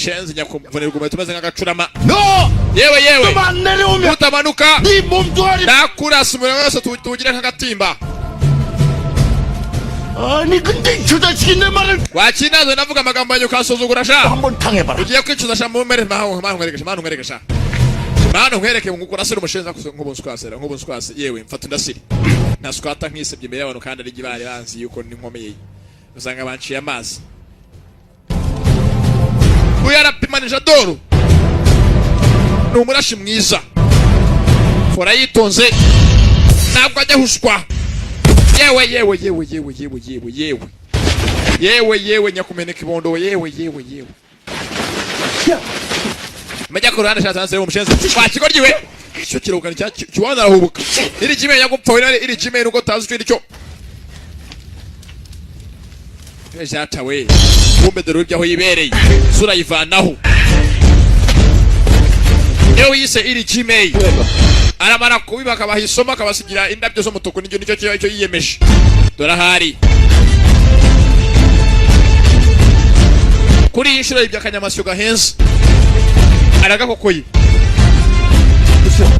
Shenzi nyakumvunira gume tumeze nk'agacurama. No! Yewe. Utamanuka. Ni mumtwari. Nakurasa umuriro wose tugira nk'agatimba. 아니 근데 저 자식이 내 말을 와치나서 나부가 마감바요 가소소구라 샤 한번 당해봐라. 우지야 퀴추다 샤 몸메레 마하고 마누게레게샤 마누게레게 ngukurasira umushenza nk'ubunskwaser nk'ubunskwas yewe mfata ndasiri naskwata nk'isebye imbere y'abantu kandi ari gibari banzi yuko ni nkomeye usanga banciye amazi uyara pimanisha doro numurashi mwiza fora yitonze ntabwo ajya hushwa yewe nyakumeneka ibondo yewe majya ku ruhande shatse mu mushenzi wakigoryiwe cyo kirukana cyuwana arahubuka iri kimenya gupfa iri kimenya uko tazi cyo icyo jatawe kumbe dero byaho yibereye sura yivanaho yewe yise iri kimenya aramara kubiba akabahisoma akabasigira indabyo zo mutuku nicyo cyo yiyemeje dora hari kuri inshuro y'ibyakanyamasyo gahenze aragakokoye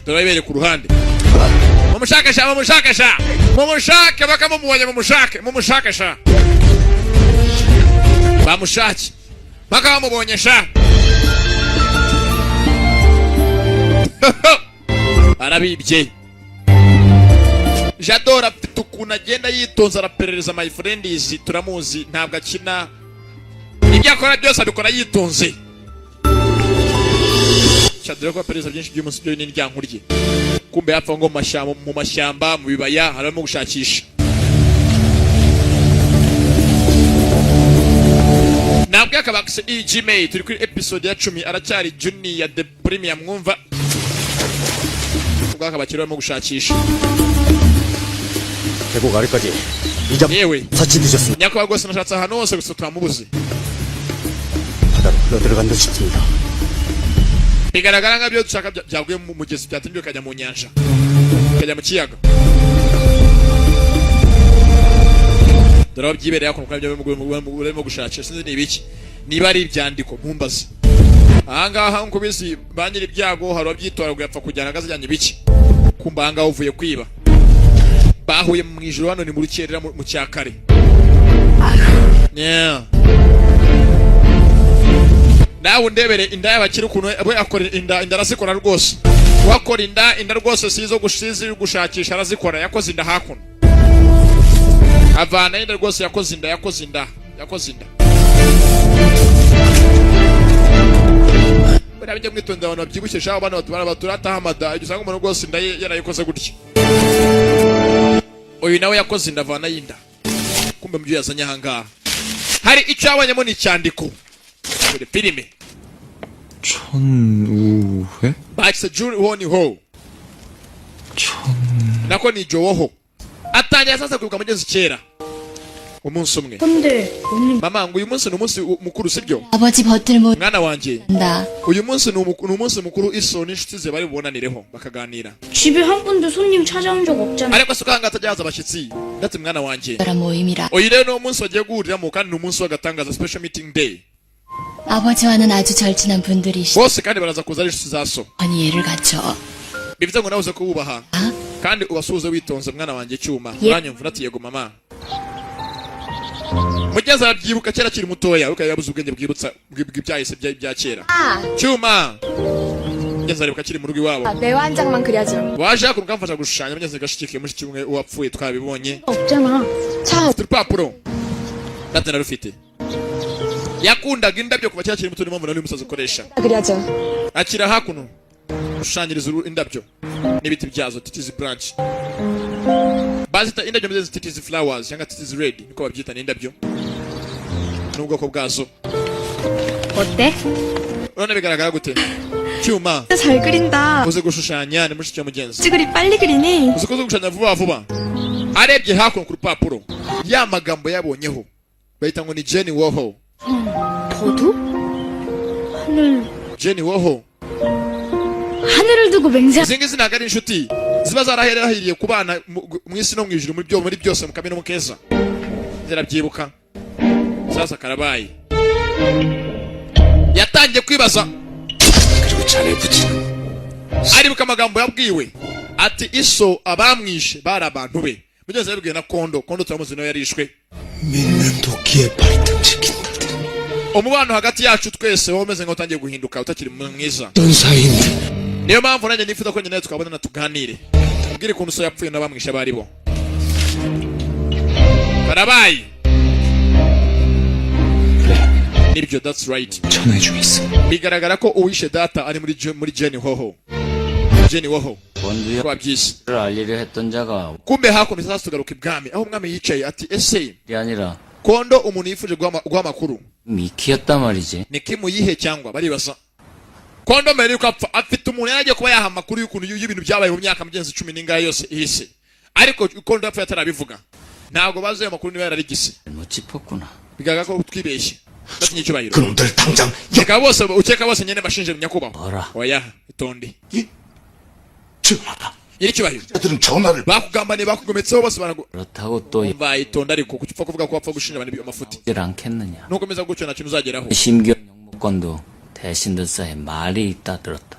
dora ibere ku ruhande mumushake bakamumuwanya mumushakesha bamushaki bakamubonyesha arabibye Jadora afite ukuntu agenda yitonza araperereza my friend izi turamuzi ntabwo akina ibyo akora byose abikora yitonze Jadora ko aperereza byinshi by'umunsi byo n'indyankurye kumbe yapfa ngo mu mashyamba mu bibaya harimo gushakisha ntabwo yakabakse Gmail turi kuri episode ya 10 aracyari Junior the Premium mwumva bakabakira mu gushakisha 대고 가리까지 yewe 사치 늦었어. nyakwa rwose nashatse ahantu hose gusa twamubuze 바다로 흘러들어간 듯 싶습니다. bigaragara nk'abyo dushaka byaguye mu mugezi byatindiwe kajya mu nyanja kajya mu kiyaga dore byibereye ako kwabyo mu gushakisha sinzi ni ibiki niba ari ibyandiko ntumbaze ahangaha nko bizi banyiri byago haro byitora gupfa kujyana gazijyanye biki kumbanga uvuye kwiba bahuye mu ijuru hano ni mu rukerera mu cyakare yeah nawe ndebere inda y'abakiri ukuntu we akora inda arazikora rwose wakora inda rwose sizo gushakisha arazikora yakoze inda hakuno avana inda rwose yakoze inda Barabije mwitonda abantu babyibushye shaho bana baturata hamada usanga umuntu rwose inda yarayikoze gutya uyu nawe yakoze inda avana y'inda kumbe mubyo yazanye ahangaha hari icyo abanyemo ni cyandiko kuri filime 천우회? bakse Juri honi ho nako ni joho atangiye sasa kwibuka mugezi kera umunsi umwe mama ngo uyu munsi ni umunsi mukuru sibyo 아버지 버틀 못 mwana wanje 나 uyu munsi ni umunsi mukuru iso n'inshuti ze bari bubonanireho bakaganira 집에 한 번도 손님 찾아온 적 없잖아. ariko sukanga atajyaza abashyitsi ndetse mwana wanje 라 모임이라 uyu rero ni umunsi bagiye guhuriramo kandi ni umunsi w'agatangaza special meeting day 아버지와는 아주 절친한 분들이시 bose kandi baraza kuza ari inshuti za so 언니를 갖춰 bivuze ngo nawe uze kububaha 아? kandi ubasuhuze witonze mwana wanjye cyuma Ye- uranyumva ati yego mama mugeze arabyibuka kera kiri mutoya uko yabuze ubwenge bwibutsa bw'ibyahise bya kera cyuma mugeze aribuka kiri mu rugo iwabo 매화 한 장만 그려줘. waje hakuno ukamfasha gushushanya mugeze gashyikiye muri kimwe uwapfuye twabibonye 없잖아. 차 urupapuro ndetse narufite yakundaga indabyo kuva kera kiri muto niyo mpamvu nari umusazi ukoresha 그려줘. akira hakuno ushushanyiriza indabyo n'ibiti byazo titizi branch bazita indabyo meze titizi flowers cyangwa titizi red niko babyita n'indabyo n'ubwoko bwazo 어때? urabona bigaragara gute cyuma 잘 그린다. uzi gushushanya ni mushiki wa mugenzi 그리 빨리 그리니? uzi gushushanya vuba vuba arebye hakuno ku rupapuro ya magambo yabonyeho bahita ngo ni Jenny Warhol 저도? 하늘 Jenny Warhol 하늘을 두고 맹세. izi ngizi ntabwo ari inshuti ziba zarahiriye ku bana mu isi no mu ijuru muri byose mu kabi no mu keza zirabyibuka sasa karabaye yatangiye kwibaza 그리고 자네 부친은 aribuka amagambo yabwiwe ati iso abamwishe bari abantu be mugenzi yabwiye na kondo turamuzi nawe yarishwe 믿는 도끼에 발이 듬직인다. umubano hagati yacu twese wowe umeze nk'utangiye guhinduka utakiri mwiza 어떤 사이인데 niyo mpamvu nanjye nifuza ko nyine tukabonana tuganire ubwire ukuntu so yapfuye n'abamwishe bari bo barabaye nibyo that's right 전해주고 있어. bigaragara ko uwishe data ari muri Jenny Hoho 원두역을 wabyise 알리려 했던 자가 kumbe hakuno sasa tugaruka ibwami aho umwami yicaye ati ese 이 아니라 kondo umuntu yifuje guha amakuru 미키였단 말이지. ni kimuyihe cyangwa baribaza kondo mbere yuko apfa afite umuntu yaragiye kuba yaha amakuru y'ukuntu y'ibintu byabaye mu myaka mugenzi 10 n'ingahe yose ihise ariko kondo yapfa yatarabivuga ntabwo bazi ayo makuru niba yararigise 못 짚었구나. bigaragara ko twibeshye batinye icyubahiro 그놈들 당장 ukeka bose nyene bashinje nyakubahwa 뭐라. oya itonde 전화라. iri cyubahiro 애들은 전화를 bakugambaniye bakugometseho bose barago 그렇다고 또 umva itonde ariko kucupfa kuvuga ko wapfa gushinja abantu amafuti 이질 않겠느냐. nukomeza gutyo nta kintu uzageraho 심경 영무권도 대신들 사이에 말이 있다 들었다.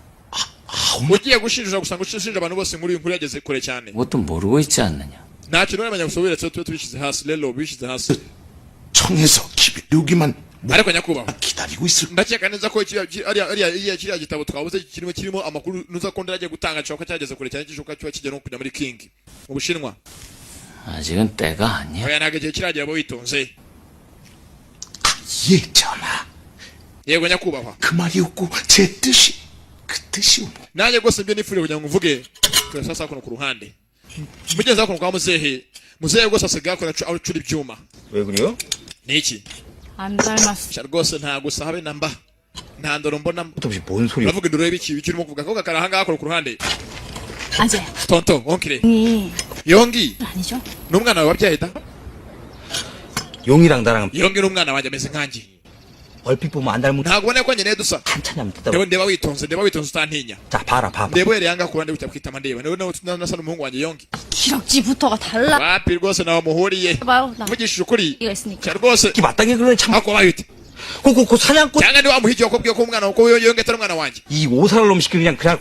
ugiye gushinja gusanga ushinja abantu bose muri uyu nkuru yageze kure cyane 그것도 모르고 있지 않느냐. nta kintu uramenya gusa wiretse tube tubishyize hasi rero bishyize hasi 청에서 기비료기만 ariko nyakubahwa 기다리고 있을 ndakeka neza ko kiriya gitabo twabuze kirimo amakuru nuza ko ndaragiye gutanga gishoboka cyageze kure cyane gishoboka kiba kigera no kujya muri king mu bushinwa 아직은 때가 아니야. oya ntabwo igihe kiragera bo witonze 예 전하. yego nyakubahwa 그 말이었고 제 뜻이 그 뜻이 뭐. nanjye rwose ibyo nifuriye kugira ngo mvuge sasa kuno ku ruhande mugenzi wakuno kwa muzehe rwose asigaye akora acura ibyuma 왜 그래요? ni iki 안 닮았어. sha rwose nta gusa habe namba nta ndoro mbona 없이 뭔 소리야? uravuga indoro y'ibiki urimo kuvuga ko gakara ahangaha akora ku ruhande 아재. tonto onkire 이 yongi 아니죠? ni umwana wawe wabyaye da 용이랑 나랑 yongi ni umwana wanjye ameze nkanjye 얼핏 보면 안 닮은 ntabwo ubona ko nyine dusa 한참이 안 됐다. ndeba witonze utantinya 자 봐라 봐봐. ndeba uhereye ahangaha ku ruhande gutya kwitama ndeba nasa n'umuhungu wanjye yongi 기럭지부터가 달라. wapi rwose nawe muhuriye 봐요. 나 mvugishije ukuri 이가 있으니까. sha rwose 이게 마땅히 그러네 참. ako bayute 그 사냥꾼 cyangwa niba wamuhigiye wakubwiye ko umwana ko yongi atari umwana wanjye 이 오살을 놈 시키고 그냥 확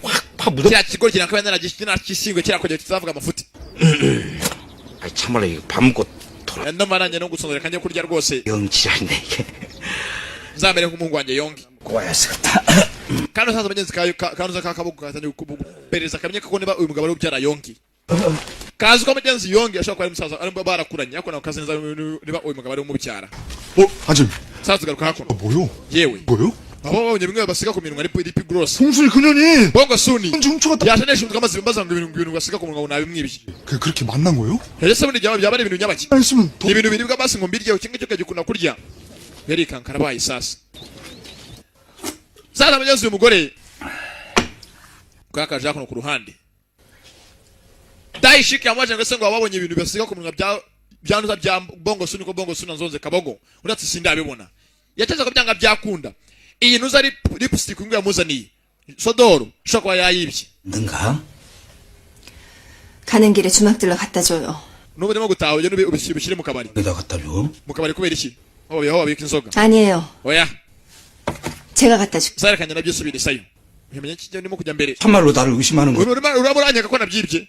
묻어. kiriya kigori kirakaba naragisingwe kiriya kongera kitazavuga amafuti 아이 참말로 이거 밥 먹고 돌아. ndamaranye no gusonzera kanjye kurya rwose 영지한데 이게. nzamere nk'umuhungu wanjye yongi 고야스럽다. kandi usanze abagenzi kanuza kakaboko katangiye kuperereza akamenya ko niba uyu mugabo ari ubyara yongi kazi ko abagenzi yongi ashobora kuba ari umusaza ari barakuranye ariko nawe kazi neza niba uyu mugabo ari umubyara 아줌 sasa tugaruka hakuno 뭐요? yewe 뭐요? abo babonye bimwe basiga ku minwa ari PDP gross 송순이 그년이 bongo suni 훔쳐갔다. yasanesha umutwe amaze bimbaza ngo ibintu basiga ku munwa nabimwibye 그렇게 만난 거요? ese muri byaba ari ibintu nyabaki 했으면 ni ibintu biribwa basi ngo mbirye kimwe cyo kagikunda kurya yari kankara bayi sasa abagenzi uyu mugore kwakaje hakuno ku ruhande Daishiki yamwaje ngo se ngo babonye ibintu basiga ku munwa byanduza bya bongo suni ko bongo suna nzonze kabogo uratse sindabibona yacaza ko byanga byakunda iyi nuza lipstick ngo yamuzaniye sodoro shokwa yayibye 는가? 가는 길에 주막들러 갖다 줘요. nubu ndimo gutaha uje ubishyire mu kabari 여기다 갖다 줘. mu kabari kubera iki aho babika inzoga 아니에요. oya 제가 갖다 줄게요. zarekanye nabyo subirisayo umenye kijya ndimo kujya mbere 참말로 나를 의심하는 거. urabura ko nabyibye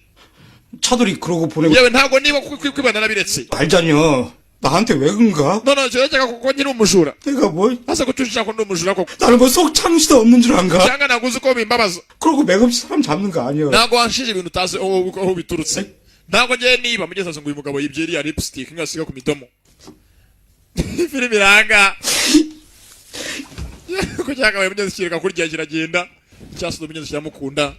차돌이 그러고 보내고 yewe ntago niba kwibana nabiretse 알잖여. 나한테 왜 그런가? 너는 제가 ko nyiri umujura 내가 뭐 asa kutushaka ko ndi umujura koko 나는 뭐 속 참지도 없는 줄 안가? cyangwa naguze ko bimbabaza 그러고 맥없이 사람 잡는 거 아니야. ntago wanshije ibintu utazi aho biturutse ntago ngiye niba mugeze ngo uyu mugabo yibye iriya lipstick ngasiga ku midomo filime iranga ko cyakabaye mugeze kireka kurya kiragenda cyasudo mugeze kiramukunda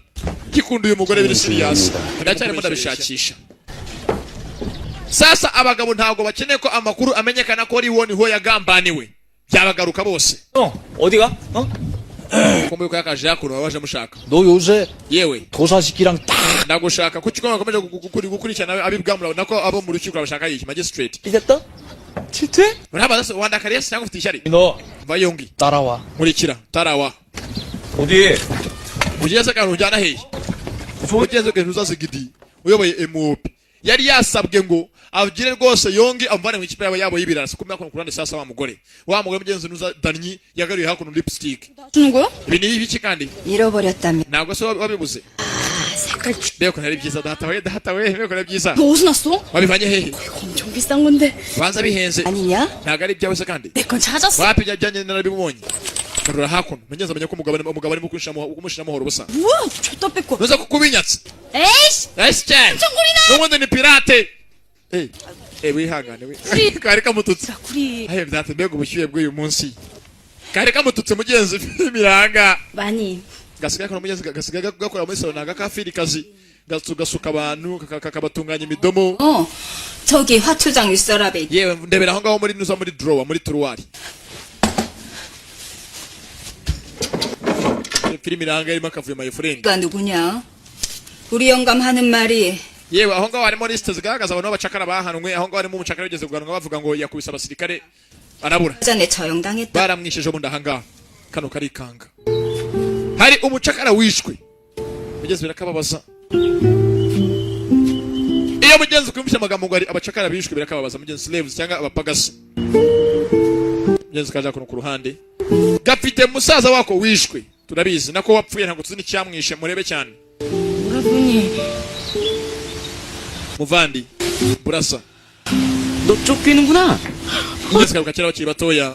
gikunda uyu mugore biri serious ndacyarimo ndabishakisha sasa abagabo ntago bakeneye ko amakuru amenyekana ko ari woni ho yagambaniwe byabagaruka bose 어디가? 어? kombe ko yakaje yakuru waje mushaka 너 요새 yewe 도사시키랑 딱 ndagushaka kuki ko bakomeje gukurikirana abibwamura nako abo mu rukiko bashaka iki magistrate 이랬다? 질투해? uraba wandakariye cyangwa ufite ishyari 너 va yongi 따라와. nkurikira tarawa 어디? ugeze kantu ujyana hehe ugeze kantu uzazigidi uyoboye MOP yari yasabwe ngo avugire rwose Yongi amvane mu ikipe yabo y'ibirara kumenya ko kurande sasa wa mugore mugenzi nuza Danyi yagaruye hakuno lipstick 주는 거야? ibi ni ibiki kandi 잃어버렸다며. ntabwo se wabibuze beko ntari byiza datawe beko ntari byiza 너 어디서 났어? wabivanye hehe 엄청 비싼 건데. banza bihenze 아니냐? ntabwo ari ibyawe se kandi 내 건 찾았어. wapi byajyanye narabibonye karura hakuno mugenzi amenya ko umugabo arimo kumushyiramo horo busa 우와, 줬다 뺏고. nuza kukubinyatse 에이씨! cyane n'ubundi ni pirate wihangane we kari kamututse 구리. ahe byate mbega ubushyuhe bw'uyu munsi kari kamututse mugenzi imiranga 많이. gasigaye ko mugenzi gasigaye gakora muri salon naga kafiri kazi gasuka abantu kakabatunganya imidomo 저기 화초장 윗서랍에 yewe ndebera aho ngaho muri nuza muri drawer muri turuwari filimi iranga irimo akavuyo my friend 가 누구냐? 우리 영감 하는 말이 yewe aho ngaho harimo liste zigaragaza abantu b'abacakara bahanwe aho ngaho harimo umucakara wigeze kuganwa bavuga ngo yakubise abasirikare arabura 전에 처형당했다. baramwisheje ubundi ahangaha kano karikanga hari umucakara wishwe mugenzi birakababaza iyo mugenzi kumvisha amagambo ngo ari abacakara bishwe birakababaza mugenzi slaves cyangwa abapagasi mugenzi kaja kuno ku ruhande gafite musaza wako wishwe turabizi nako wapfuye ntabwo tuzi n'icyamwishe murebe cyane 여러분이 muvandi burasa 너 쫓기는구나. mugenzi karuka kera bakiri batoya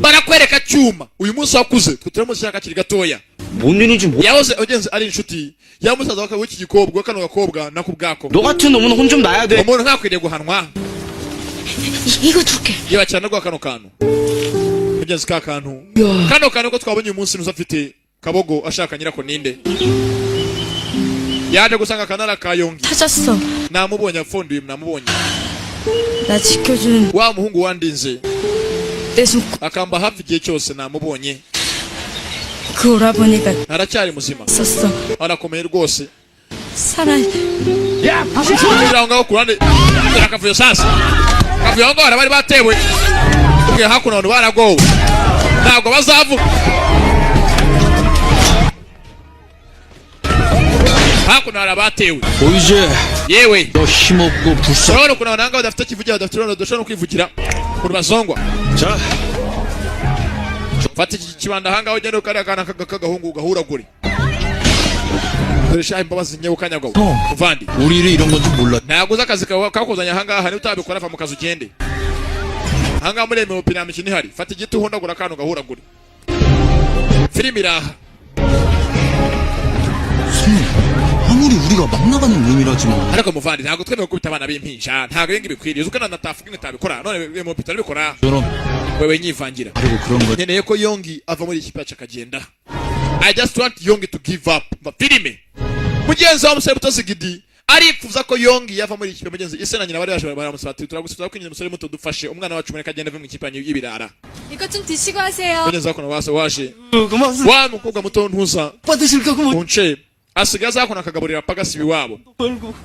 barakwereka cyuma uyu munsi wakuze twe turamushaka kakiri gatoya 뭔 일인지 뭐. yahoze mugenzi ari inshuti ya musaza wako w'iki gikobwa kano gakobwa nako bwako 너 같은 놈은 혼 좀 나야 돼. umuntu ntakwiriye guhanwa 이거 줄게. yewe cyane rwa kano kantu mugenzi ka kantu kano kantu ko twabonye uyu munsi nuza afite kabogo ashaka nyirako ninde yaje gusanga kanara ka Yongi 찾았어. namubonye afunduye namubonye 나 지켜주는 wa muhungu wandinze 내 손. akamba hafi igihe cyose namubonye 그 오라버니가 aracyari muzima 있었어. arakomeye rwose 사랑. kugira ngo kurande akavuyo sasa kavuyo ngo bari batewe ubwe hakuno abantu baragowe ntabwo bazavuga hakuno arabatewe 보이지? yewe 너 힘없고 불쌍. urabona ukuntu abantu ahangaha badafite kivugira badafite urabona badashobora no kwivugira ukuntu bazongwa 자, fata iki kibanda ahangaha ugenda ukariya akana k'agahungu gahuragure dore shaha imbabazi nyewe ukanyagwaho muvandi 우리 일이 이런 건 좀 몰라. ntabwo uzi akazi kakuzanye ahangaha niba utabikora va mu kazi ugende ahangaha muremewe pina mikino ihari fata igiti uhondagura akantu gahuragure filimi iraha 아무리 우리가 막 나가는 놈이라지만. ariko muvandi ntabwo twemewe gukubita abana b'impinja ntabwo ibi ngibi bikwiriye uzi ko natafuka ntabikora none mu bitaro bikora 저런 wewe nyivangira 그리고 그런 거. nkeneye ko Yongi ava muri iki pacha akagenda I just want Yongi to give up filime mugenzi wa musore muto Sigidi arifuza ko Yongi yava muri iki mugenzi ise na nyina bari bashobora baramusaba ati turagusubiza ko nyina musore muto dufashe umwana wacu mureka agende ave mu ikipe y'ibirara 이거 좀 드시고 하세요. mugenzi wako waje 그만 wa mukobwa muto ntuza 받으실 거고 뭐. unce asigaza akona akagaburira pagasi biwabo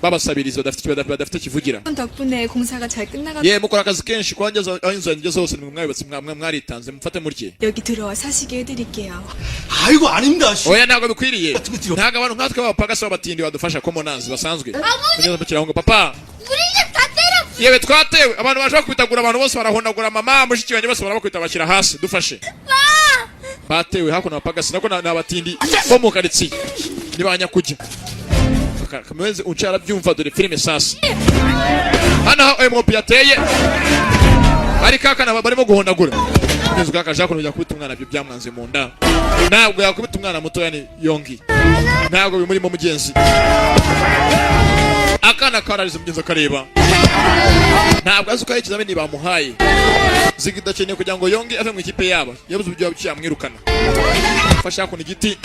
babasabiriza badafite kivugira 덕분에 공사가 잘 끝나가. ye mukora akazi kenshi kwangeza aho inzu yanjye zose nimwe mwayubatse mwaritanze mufate murye 여기 들어와 사시게 해드릴게요. 아이고 아닙니다. 씨. oya ntabwo bikwiriye ntabwo abantu nkatwe b'abapagasi b'abatindi badufasha komonazi basanzwe mugeze mu kirango papa yewe twatewe abantu baje bakubitagura abantu bose barahondagura mama mushiki wanjye bose barabakubita bashyira hasi dufashe batewe hakuno abapagasi nako ni abatindi bo mu karitsiye ntibanyakujya kameze uncara byumva dore filime sasa hano aho MOP yateye ari kakana barimo guhondagura neza kakaje hakuno kujya kubita umwana byo byamwanze mu nda ntabwo yakubita umwana muto yani Yongi ntabwo bimurimo mugenzi akana karariza mugenzi akareba ntabwo azi uko ikizamini bamuhaye zigidakeneye kugira ngo Yongi ave mu ikipe yabo yabuze uburyo yamwirukana fasha hakuno igiti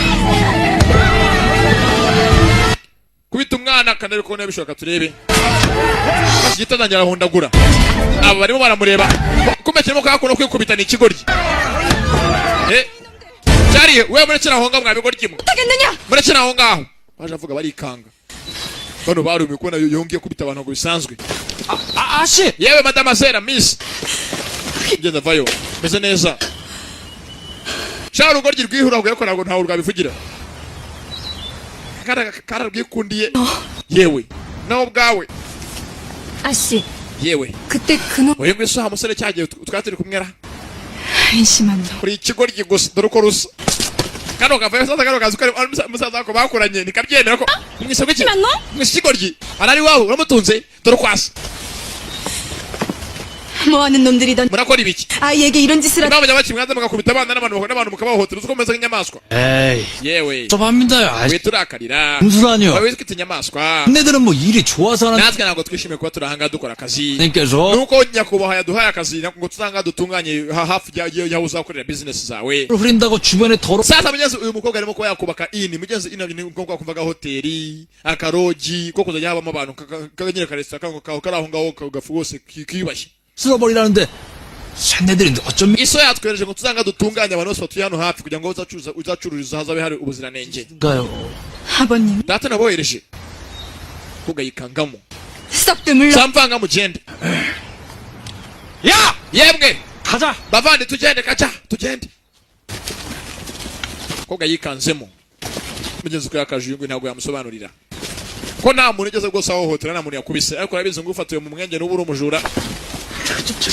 kubita umwana kanari ko nabishoka turebe gitangira ahondagura aba barimo baramureba kumekemo kakuno kwikubita ni ikigoryi cyari we murekera aho ngaho mwabigoryi mwe murekera aho ngaho baje avuga barikanga bano barumiye kubona Yongiye kubita abantu ngo bisanzwe 아씨. yewe madamazera miss genda vayo meze neza cyari ugoryi rwihura ngo yakora ngo ntawe rwabivugira kararwikundiye yewe nawe ubwawe 아씨, yewe 그때 그놈 oye ngwiso ha musore cyagiye twari turi kumwe ra 한심한 놈. uri ikigoryi gusa dore uko rusa kano kavayo sasa kano kazi ko musaza wako bakuranye nikabyemera ko mwise gwiki mwise ikigoryi arari wawe uramutunze dore kwasa 뭐하는 놈들이던 murakora ibiki 아이에게 이런 짓을 하... mwabanya bakimwanza mugakubita abana n'abantu mukabahohotera uko meze nk'inyamaswa 에이, yewe 좀 합니다요. 아, we turakarira 무슨 아니요. wowe twita inyamaswa 근데들은 뭐 일이 좋아서 하는 natwe ntabwo twishimiye kuba turi ahangaha dukora akazi 님께서 nuko nyakubahwa yaduhaye akazi ngo tuzanga dutunganye hafi y'aho uzakorera business zawe 흐린다고 주변에 더러 sasa mugenzi uyu mukobwa arimo kuba yakubaka ini mugenzi ino ni mukobwa kumvaga hoteli akarogi ko kuzajya habamo abantu kaganyira karesta kango kari aho ngaho kagafu gose kiyubashye 쓸어버리라는데 쟤네들인데 어쩜 iso yatwereje ngo tuzanga dutunganye abantu bose batuye hano hafi kugira ngo uzacururiza hazabe hari ubuziranenge 가요? 아버님 data nabohereje kugayikangamo 썩 드물러 samvanga mugende 야! yemwe 가자! bavande tugende kaca tugende koga yikanzemo mugenzi ko yakaje yungwe ntabwo yamusobanurira ko nta muntu ugeze rwose ahohotera nta muntu yakubise ariko arabizi ngo ufatiwe mu mwenge n'ubura umujura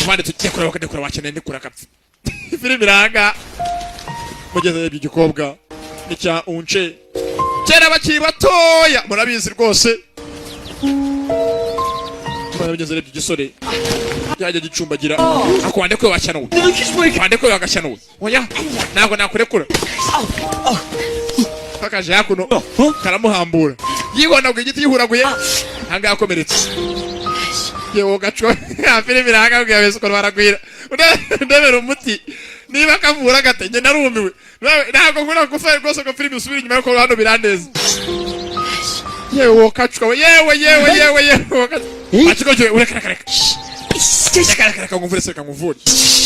bavande tugiye kureba bakadekura wakeneye ndikura kapfa filime iranga mugenzi yabye igikobwa n'icya unce kera bakiri batoya murabizi rwose mugenzi yabye igisore yajya gicumbagira ako wande kwe wacyanuwe wande kwe wagacyanuwe oya ntabwo nakurekura kakaje hakuno karamuhambura yibona ngo igiti yihuraguye hanga yakomeretse yewe gacho filime iranga ngo yabese ko baragwira ndebera umuti niba kavura gatenge narumiwe ntabwo nkora kufa rwose ko filime usubira inyuma ko hano biraneza yewe kacwa yewe achiko cyo ureka reka nguvure seka nguvure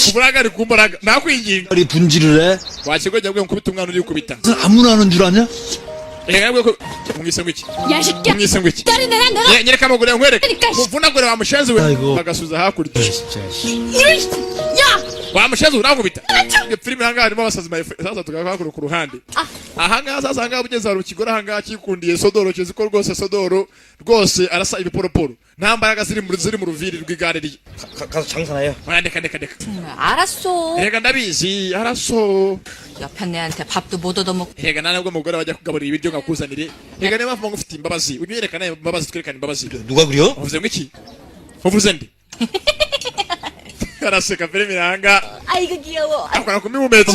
uburaga ari kumbaraga nakwinginga 이 분지를 해? wakigo jya bwe nkubita umwana uri kubita 아무나 하는 줄 아냐? ngabwe ko mwise ngwiki 야 새끼야 mwise ngwiki 딸이네 내가 nyereka amaguru nkwereke 그러니까 muvunagure wa mushenzi we Ayigo. bagasuza hakurya 이런 야 wa mushenzi urangubita iyo filime hanga harimo abasazi sasa tukakakuru ku ruhande ahanga sasa hanga bugeze hari ukigora hanga kikundiye sodoro kizi ko rwose sodoro rwose arasa ibiporoporo nta mbaraga ziri mu ruviri rw'igare rye 가서 장사나요. ndeka 알았어 rega ndabizi araso 옆에 내한테 밥도 못 얻어먹고 rega nta nubwo umugore wajya kugaburira ibiryo nkakuzanire rega niyo mpamvu ngufite imbabazi unyerekana imbabazi twerekana imbabazi 누가 그려? uvuze ngo iki uvuze ndi araseka filime iranga 아이고 귀여워 akora kumihumetse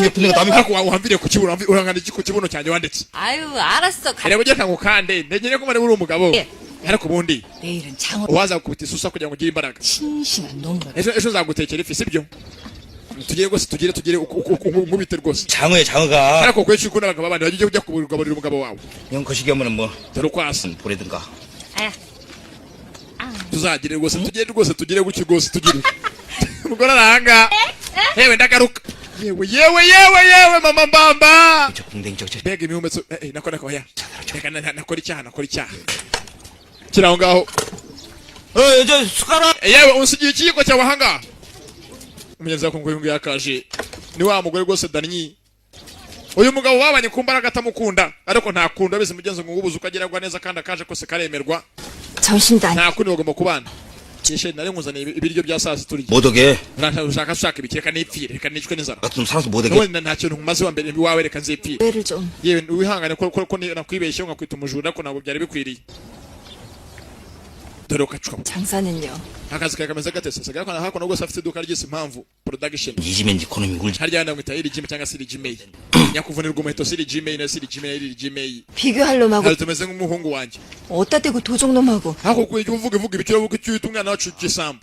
ariko wahambiriye ku kibuno urangana iki ku kibuno cyanjye wanditse 아유 알았어 reba ugiye kangukande ntegereje ko mari uri umugabo ariko ubundi 내일은 장어 waza gukubita isusa kugira ngo ugire imbaraga 신신한 놈들 ejo nzagutekera ifi sibyo tugire rwose tugire nkubite rwose 장어에 장어가. ariko kwenshi ukunda abagabo abandi bagiye kujya kugaburira umugabo wawe 형 거시기 하면은 뭐 dore uko asa 보내든가. tuzagire rwose tugire gutyo rwose tugire umugore aranga yewe ndagaruka yewe mama mbamba 저 궁뎅이 저 mbega imihumetso nakora oya reka nakora icyaha kiri aho ngaho 저 숟가락. yewe unsigiye ikiyiko cyawe ahangaha umugenzi wako ngo yakaje ni wa mugore rwose danyi uyu mugabo babanye ku mbaraga atamukunda ariko ntakunda abizi mugenzi ngo ubuze uko ageragwa neza kandi akaje kose karemerwa 정신도 안 nta kundi bagomba kubana kishe nari nkuzaniye ibiryo bya saa sita turya 못 오게. ushaka ibiki reka nipfire reka nicwe n'inzara 나 좀 살아서 못 오게. wowe nta kintu nkumaze wa mbere wawe reka nzipfire 애를 좀 yewe wihangane ko nakwibeshye ngakwita umujura ko ntabwo byari bikwiriye dore ukacwa 장사는요 akazi kawe kameze gate sasa gako hakuno rwose afite iduka ry'isi impamvu production 이지면 이코노미 굴. harya ndamwita iri gym cyangwa se iri gmail nyakuvunirwa umuheto si iri gmail na si iri gmail iri gmail 비교할 놈하고 hari tumeze nk'umuhungu wanjye 어디다 대고 도적놈하고 hako kuye uvuga ibikiro vuga icyo umwana wacu cy'isambu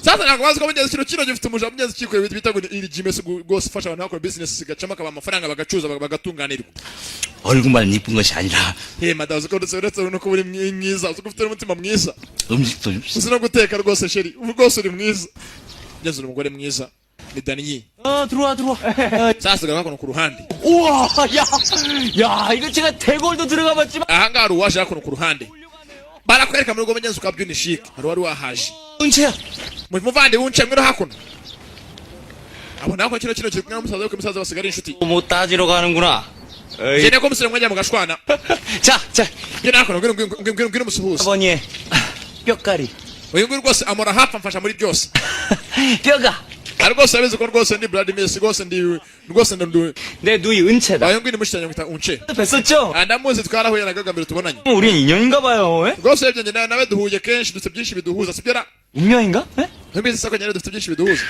sasa ntabwo bazi ko mugenzi kino gifite umuja mugenzi kikwe bita ngo iri gym rwose ufasha abantu bakora business zigacamo akaba amafaranga bagacuza bagatunganirwa 얼굴만 이쁜 것이 아니라 madamu uzi ko uretse nuko uri mwiza uzi ko ufite n'umutima mwiza 음식도 uzi no guteka rwose sheri ubu rwose uri mwiza mugenzi uri umugore mwiza ni danyi 들어와. sasa gako ku ruhande 우와, 야, 이거 제가 대골도 들어가봤지만. ahangaha hari uwaje hakuno ku ruhande barakwereka muri rwo mugenzi ukabyina ishike hari wari wahaje 은채야. muvande wunce mwiro hakuno abo nako kino kiri kumwe n'umusaza we umusaza basigara inshuti 못 따지러 가는구나. jene ko musire mwajya mugashwana 자, byo nakuno ngwino umusuhuza 아버니의 뼈가리. uyu nguyu rwose amora hafi amfasha muri byose 뼈가 rwose abizi ko rwose ndi Brad Messi rwose ndi 내 누이 은채다. uyu nguyu ni mushitanye mwita unce 뵀었죠? ndamuzi twarahuye nagaga mbere tubonanye 우린 인연인가 봐요. 에? rwose ibyo njye nawe duhuye kenshi dufite byinshi biduhuza sibyo ra 운명인가? 에? ntubizi sako nyine dufite byinshi biduhuza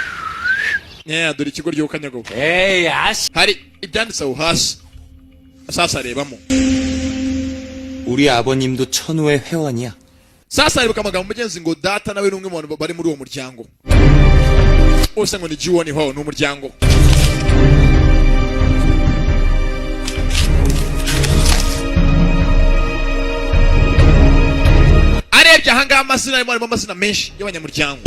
dore ikigo ry'ukanyago 에이 아씨. hari ibyanditse aho hasi sasa rebamo 우리 아버님도 천우의 회원이야. sasa ribuka amagambo mugenzi ngo data nawe ni umwe mu bantu bari muri uwo muryango bose ngo ni G1 ho ni umuryango arebye ahangaha amazina arimo amazina menshi y'abanyamuryango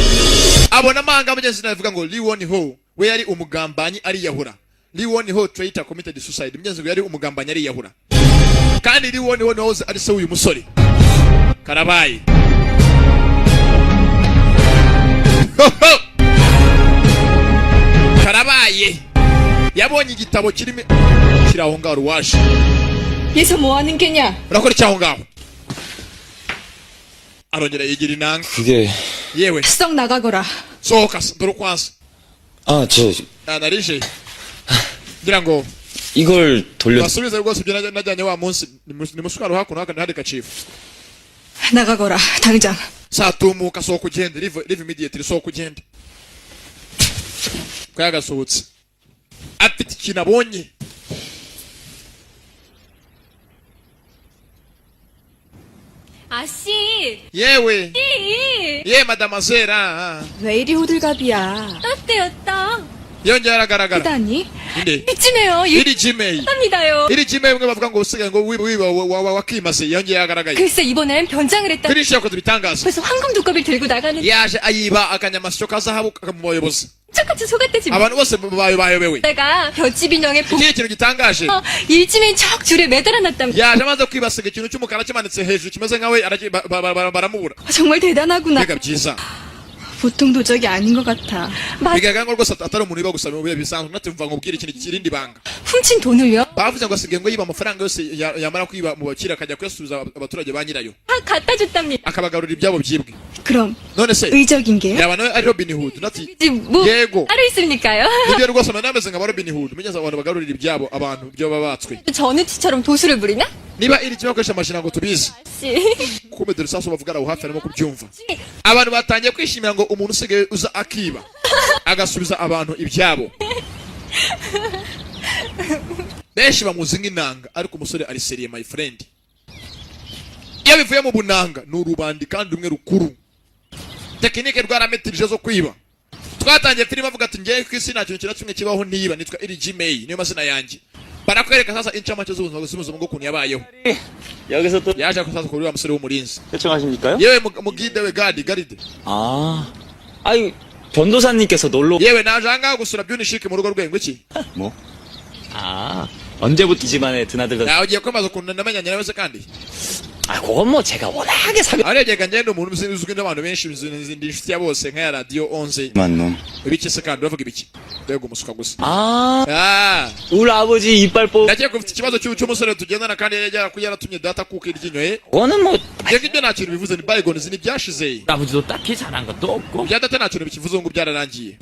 abona amahanga mugenzi nawe avuga ngo Lee Ho we yari umugambanyi ariyahura Lee Ho traitor committed suicide mugenzi ngo yari umugambanyi ariyahura kandi Lee Ho ni wahoze ari se w'uyu musore karabaye karabaye yabonye igitabo kirimo kiraho ngaho ruwaje 얘서 뭐 하는 게냐? urakora icyaho ngaho arongera yigira inanga 그게 yewe 썩 나가거라. sohoka dore ukwanza narije ngira ngo 이걸 돌려. basubize rwose ibyo najyanye wa munsi ni musukaro hakuno hakandi hari kacifu 나가거라. 당장. satumuka sohoka ugende live immediately sohoka ugende ko yagasohotse afite ikintu abonye 아씨. yewe 씨. ye madamazera 왜 이리 호들갑이야? 떴대였다. yongera aragaragara 다니? inde 미치네요. iri Gmail 합니다요. iri Gmail mwe bavuga ngo usigaye ngo wiba wakimase yongera agaragaye 글쎄 이번엔 변장을 했다. 그리시 yakoze ibitangaza 그래서 황금 두꺼비를 들고 나가는 yaje ayiba akanyamasyo ka zahabu mu bayobozi 똑같이 속았대지. abantu bose bayobewe 내가 벼집 인형에 ikindi kintu gitangaje 일지면 척 줄에 매달아놨단 yaje amaze kwibasiga ikintu cy'umukara kimanitse hejuru kimeze nkawe baramubura 정말 대단하구나. mbega byiza 보통 도적이 아닌 것 같아. bigaragara ngo rwose atari umuntu wiba gusa mu bihe bisanzwe natumva ngo ubwire ikintu kirindi banga 훔친 돈을요? bavuze ngo asigaye ngo yiba amafaranga yose yamara kwiba mu bakira akajya kuyasubiza abaturage ba nyirayo 다 갖다 줬답니다. akabagarurira ibyabo byibwe 그럼 none se 의적인 게 yaba nawe ari Robin Hood nati 지금 뭐 예고. 따로 있으니까요. nibyo rwose nameze nka ba Robin Hood menyeza abantu bagarurira ibyabo abantu byo babatswe 전우치처럼 도수를 부리나? niba iri kimwe bakoresha amashina ngo tubizi 씨. kumbe dore saso bavuga aho hafi arimo kubyumva abantu batangiye kwishimira ngo umuntu usigaye uza akiba agasubiza abantu ibyabo benshi bamuzi nk'inanga ariko umusore ari seriye my friend iyo bivuye mu bunanga ni urubandi kandi rumwe rukuru tekinike rwarametirije zo kwiba twatangiye filime avuga ati ngiye ku isi nta kintu kimwe kibaho niba nitwa iri Gmail niyo mazina yanjye barakwereka sasa incamake z'ubuzima bw'ukuntu yabayeho 여기서 또 yaje kusaza kuri wa musore w'umurinzi 요청하십니까요? yewe mugide we garide 아, 아유 변도사님께서 놀러. yewe naje ahangaha gusura byunishike mu rugo rwe ngo iki 뭐? 아, 언제부터 집안에 드나들던. nawe ugiye kwemaza ukuntu namenyanye nawe se kandi 아, 그건 뭐 제가 워낙에 사귀. aregega ngende umuntu uzwi n'abantu benshi ndi inshuti ya bose nka ya radio 11 만놈. ibiki se kandi uravuga ibiki mbega umusuka gusa 아, 우리 아버지 이빨 뽑. ndagiye kufite ikibazo cy'umusore tugendana kandi yaratumye data kuka iryinyo ye 그거는 뭐 ibyo ngibyo nta kintu bivuze ni bygones ni byashize 아버지도 딱히 잘한 것도 없고. ibya data nta kintu bikivuze ngo byararangiye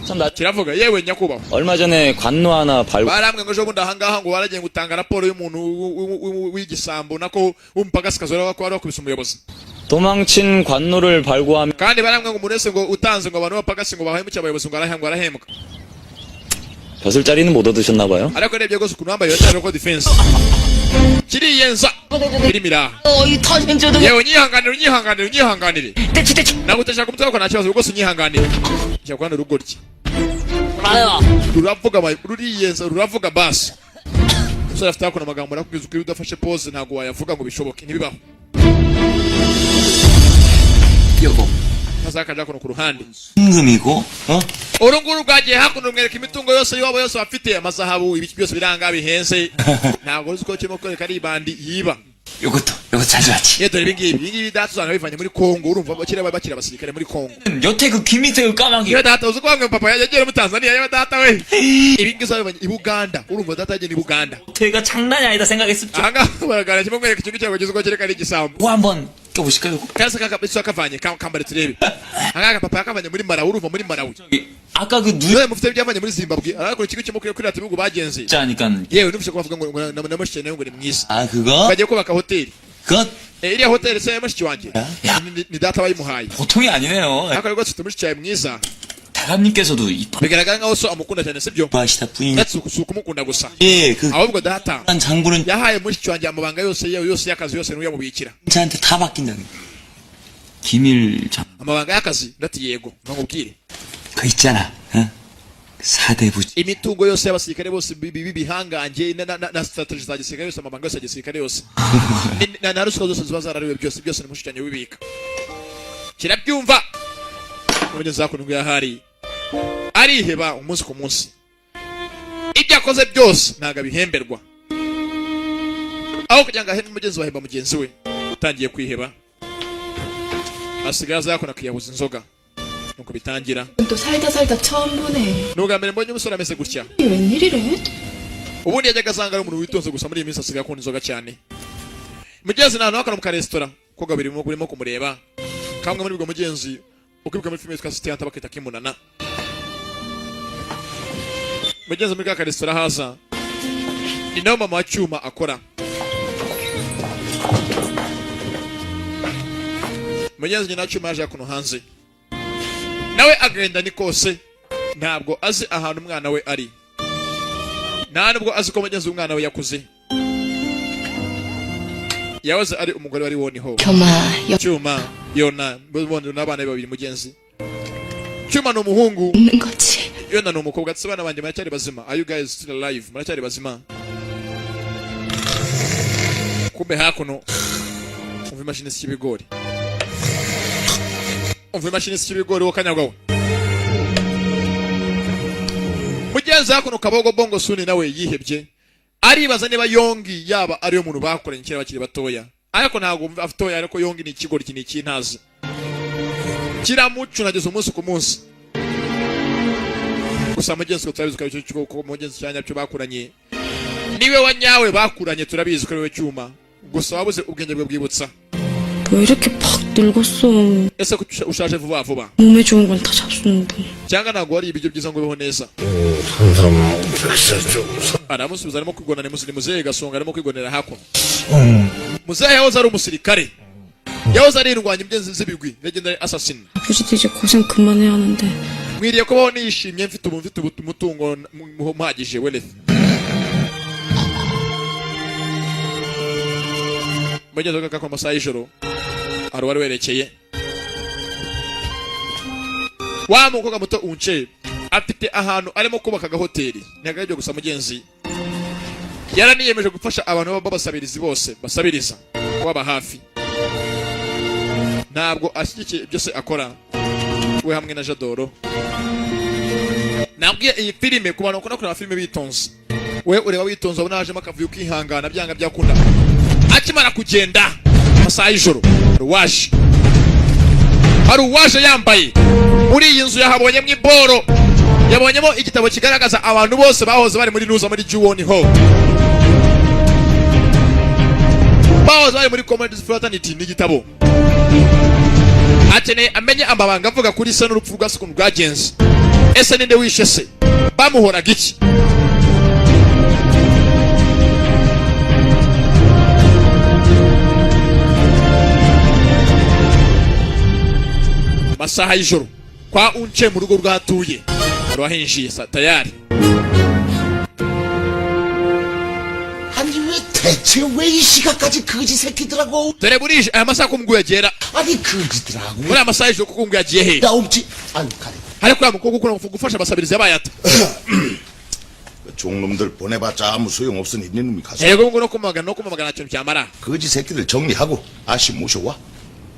참 나 kiravuga yewe nyakubahwa 얼마 전에 관노 하나 발고. barambwe ngo ejo bundi ahangaha ngo waragiye gutanga raporo y'umuntu w'igisambo nako w'umupagasi wari wakubise umuyobozi 도망친 관노를 발고하면 kandi barambwe ngo umuntu wese ngo utanze ngo abantu b'abapagasi ngo bahemukiye abayobozi ngo arahembwa 벼슬자리는 못 얻으셨나 봐요. ariko urebye rwose ukuntu wambaye yotari ko defense kiriyenza kirimira yewe unyihanganire ntabwo utashaka umutwe wako nta kibazo rwose unyihanganire cyakwana urugoryi ruriyenza ruravuga basi umusore afite hakuno amagambo arakubwiza ukuri udafashe pose ntabwo wayavuga ngo bishoboke ntibibaho 여보, ntazakaja hakuno ku ruhande 순금이고, uru nguru rwagiye hakuno rumwereka imitungo yose y'iwabo yose bafite amazahabu ibiki byose biranga bihenze ntabwo uzi ko kirimo kwereka ari ibandi yiba 요것도 가져왔지. dore ibingibi data usanga bivanye muri Kongo urumva bakiri abasirikare muri Kongo 여태 그 김희태 까마귀. iyo data uzi ko bamwe papa yagiye muri Tanzania yewe data we ibingibi bivanye i Buganda urumva data yagiye i Buganda 태가 장난이 아니다 생각했었죠. ahangaha baragaragara kimwe mwereka ikintu cyabo kizwi ko cyerekana igisambo 뭐 한번 껴보실까요? 이거? kasa kakabitso akavanye kambare turebe anga papa yakavanye muri Malawi uruva muri Malawi 저기 아까 그 none mufite byavanye muri Zimbabwe ariko ikigo cyo kuri ati bihugu bagenze 누자니까 yewe nufishe kuvuga ngo namushye ngo ni mwiza 아 그거? bagiye kubaka hoteli 그거 iriya hoteli se yamushye wanjye ni data bayimuhaye 보통이 아니네요. ariko rwose tumushye mwiza 다감님께서도 이뻐 bigaragara nkaho so amukunda cyane sibyo 하시다 부인. ndetse ukumukunda gusa 예, 그 ahubwo data 장군은 yahaye mushiki wanjye amabanga yose y'akazi yose niwe yamubikira 저한테 다 맡긴다는. 기밀 amabanga y'akazi ndati yego nkubwire 그 있잖아. 어? 사대부지. imitungo yose y'abasirikare bose bihangange na strategy za gisirikare yose amabanga yose ya gisirikare yose na ruswa zose ziba zarariwe byose ni mushiki wanjye wibika kirabyumva umugenzi wako nubwo yahari ariheba umunsi ku munsi ibyo akoze byose ntago abihemberwa aho kugira ngo ahembe umugenzi wahemba mugenzi we utangiye kwiheba asigaye azakona kwiyahuza inzoga nuko bitangira 또 살다 처음 보네. nubwa mbere mbonye umusore ameze gutya 이게 웬일이래? ubundi yajyaga asanga ari umuntu witonze gusa muri iyi minsi asigaye akunda inzoga cyane mugenzi nta hantu hakana mu karesitora ko gabiri burimo kumureba kamwe muri bwo mugenzi ukibuka muri filime yitwa Sitiyanta bakita Kimunana mugenzi muri ka resitora haza ni nawe mama wa Cyuma akora mugenzi nyina Cyuma yaje kuno hanze nawe agenda ni kose ntabwo azi ahantu umwana we ari nta nubwo azi ko mugenzi w'umwana we yakuze yahoze ari umugore wari woniho Cyuma Yona bondo n'abana babiri mugenzi Cyuma no muhungu 거지. Yona no mukobwa tsabana banje maracyari bazima. Are you guys still alive? Maracyari bazima. Kumbe hakuno umva imashini y'ibigori. Umva imashini y'ibigori wo kanyagwawe. Mugenzi hakuno kabogo bongo suni nawe yihebye. Aribaza niba Yongi yaba ari yo muntu bakoranye kera bakiri batoya. Ariko ntago afitoya ariko Yongi ni ikigori kini kintazi. Kiramucu nageze umunsi ku munsi. Gusa mugenzi ko turabizi ko cyo ko mugenzi cyanya cyo bakuranye. Niwe wanyawe bakuranye turabizi ko we Cyuma. Gusa wabuze ubwenge bwe bwibutsa. 왜 이렇게 팍 늙었어? Ese ko ushaje vuba vuba. 몸에 좋은 건 다 잡수는데. Cyangwa ntago wari ibiryo byiza ngo beho neza. Aramusubiza arimo kwigona ne muzehe gasonga arimo kwigonera hakuno. Muzehe yahoze ari umusirikare. yahoze ari irwanya imyenzi z'ibigwi legendary assassin. 아버지도 이제 고생 그만해야 하는데. mwiriye kubaho nishimye mfite umutungo muhagije wealth. Mugeze kaka kwa masaha y'ijoro ari wari werekeye wa mukobwa muto unce afite ahantu arimo kubaka hoteli ntagajye gusa mugenzi yaraniyemeje gufasha abantu babasabirizi bose basabiriza kwaba hafi ntabwo ashyigikiye ibyo se akora we hamwe na Jadoro. Nabwiye iyi filime ku bantu bakunda kureba filime bitonze we ureba witonze abona hajemo akavuyo kihangana byanga byakunda akimara kugenda masaha y'ijoro haruwaje yambaye muri iyi nzu yahabonyemo iboro yabonyemo igitabo kigaragaza abantu bose bahoze bari muri nuza muri Juwon Ho bahoze bari muri Comrades Fraternity n'igitabo akeneye amenye amabanga avuga kuri se n'urupfu rwa sekundu rwagenze. Ese ninde wishe se bamuhoraga iki? Masaha y'ijoro kwa unce mu rugo rwatuye rwahinjiye tayari. 아니 왜 대체 왜 이 시간까지 거지 새끼들하고 dore burije aya masaha ko mugwe yagera 아니 거지들하고 muri amasaha y'ijoro kuko mugwe yagiye he 나 없지 아니 가래 ariko ya mukobwa ukora gufasha abasabirizi yabayata 종놈들 보내봤자 아무 소용없으니 니놈이 가서 yego ngo no kumagana kintu cyamara 거지 새끼들 정리하고 아씨 모셔와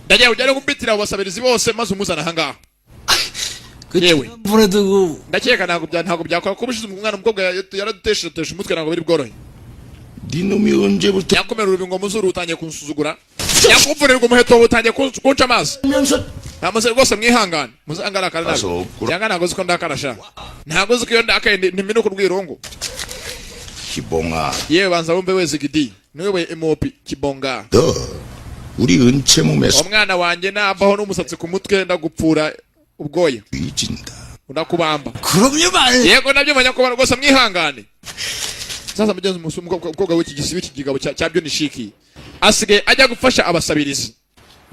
ndagiye ujyane kumbitira abasabirizi bose maze umuzana hangaha yewe 보내두고 ndakeka ntabwo byakora ko bushize umwana umukobwa yaradutesheje umutwe ntabwo biri bworohe 니놈이 언제부터 yakomera urubingo muzuru utangiye kunsuzugura yakuvunirwa umuheto utangiye kunca amazi 면서 namaze rwose mwihangane muzangara kandi 가서 ntabwo 굴 cyangwa ntabwo uzi ko ndakarasha ntabwo uzi ko iyo ndakaye ntimino ku rwirongo 기봉아 yewe banza wumve weze gidi niwe we emopi kibonga 너 우리 은채 몸에서 umwana wanjye nabaho n'umusatsi ku mutwe ndagupfura ubwoya wijin다. ndakubamba. 그럼요 말. Yego nabyo manya ko rwose mwihangane. Sasa mugenzi umukobwa w'iki gisibi iki gigabo cya byo nishiki asigaye ajya gufasha abasabirizi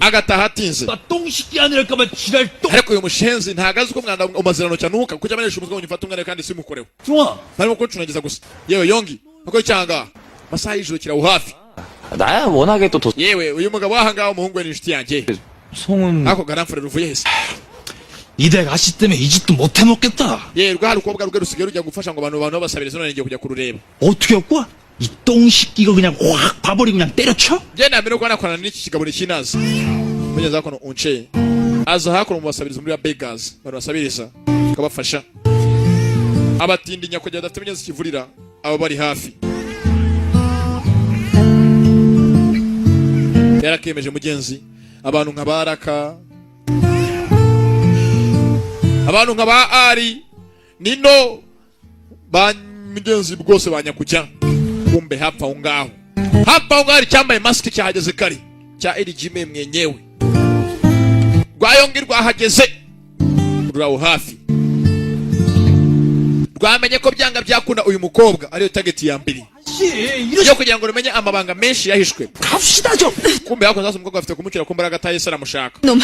agataha atinze. 똥식이 아니랄까봐 지랄 똥. ariko uyu mushenzi ntagazi ko mwanda umazirano cyanuka kujya amenyesha umutwe w'umufata umwana kandi simukoreho. 중아. barimo kuncunagiza gusa. yewe yongi uko cyanga masaha y'ijoro kiraho hafi. 나야 워낙에 또 yewe uyu mugabo wahangaho umuhungu we n'inshuti yanjye 송은 ako garamfure ruvuye hese. 이댁 아씨 때문에 이 집도 못 해먹겠다. yewe rwa rukobwa rwe rusigaye rujya gufasha ngo abantu babasabiriza none ngiye kujya kurureba. 어떻게 했고? 이 똥식이가 그냥 확 봐버리고 그냥 때려쳐? je namere ko anakorana n'iki kigabo n'ikinazi mugeze hakono unce aza hakono mu basabiriza muri beggars bari basabiriza kabafasha abatindinya kujya dafite ibinyezi kivurira abo bari hafi. yarakemeje mugenzi abantu nka baraka abantu nka ba ari nino ba mugenzi bwose banyakujya kumbe hapa ungaho hari cyambaye mask cyahageze kari cya LGM mwenyewe rwayongi rwahageze ruraho hafi rwamenye ko byanga byakunda uyu mukobwa ariyo target ya mbere yo kugira ngo rumenye amabanga menshi yahishwe. 갑시다 좀. kumbe hakoze hasi umukobwa afite kumucira kumbara agataye se aramushaka 놈.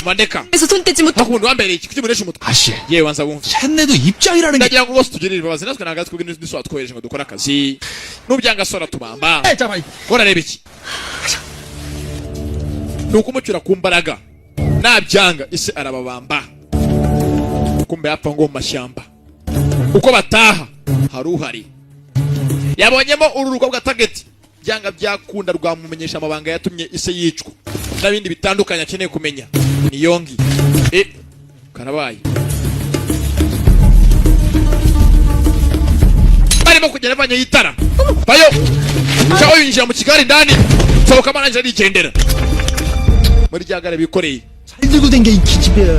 mandeka 그래서 손 떼지 못하고 hakundi wambereye iki kukimunesha umutwe. 아씨. yewe wanza wumva 셋내도 입장이라는 게. ndagira ngo bose tugirire imbabazi natwe nagazi kubwo n'iswa twohereje ngo dukore akazi n'ubyanga sora tubamba 잠깐만. urareba iki nuko umucira ku mbaraga nabyanga ise arababamba kumbe yapfa ngo mu mashyamba uko bataha haruhari yabonyemo ururugo bwa target byanga byakunda rwamumenyesha amabanga yatumye ise yicwa n'abindi bitandukanye akeneye kumenya. ni yongi karabaye barimo kugera banye yitara bayo cyaho yinjira mu kigari ndani sohoka mananje arigendera muri ryagare bikoreye 살 들고 댕겨 이 기집애야.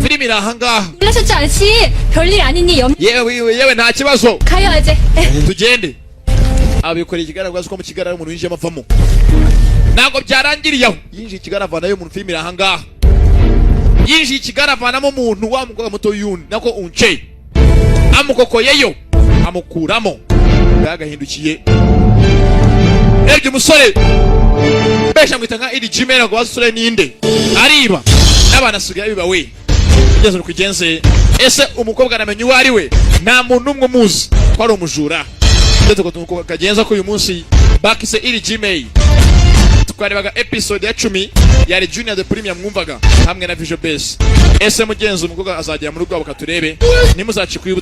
filimi irahangaha. 놀라셨죠 아저씨? 별일 아니니 yewe nta kibazo 가요 아재. tugende. abikoreye ikigaragaza ko mu kigarara umuntu yinjiye amavamo ntabwo byarangiriye aho yinjiye ikigaravanayo umuntu filimi irahangaha yinjiye ikigaravanamo umuntu wa mukobwa muto yundi nako unce amukokoyeyo amukuramo yagahindukiye ebye umusore besha mwita nka LGM ngo basore ninde ariba n'abana asigaye biba we kugeza kugenze ese umukobwa anamenye uwo ari we nta muntu umwe muzi ko ari umujura ndetse ko kagenza ko uyu munsi bakise LGM twarebaga episode ya 10 yari Junior the Premium mwumvaga hamwe na Visual Base. ese mugenzi umukobwa azagera muri rwabo katurebe nimuzacikwibuka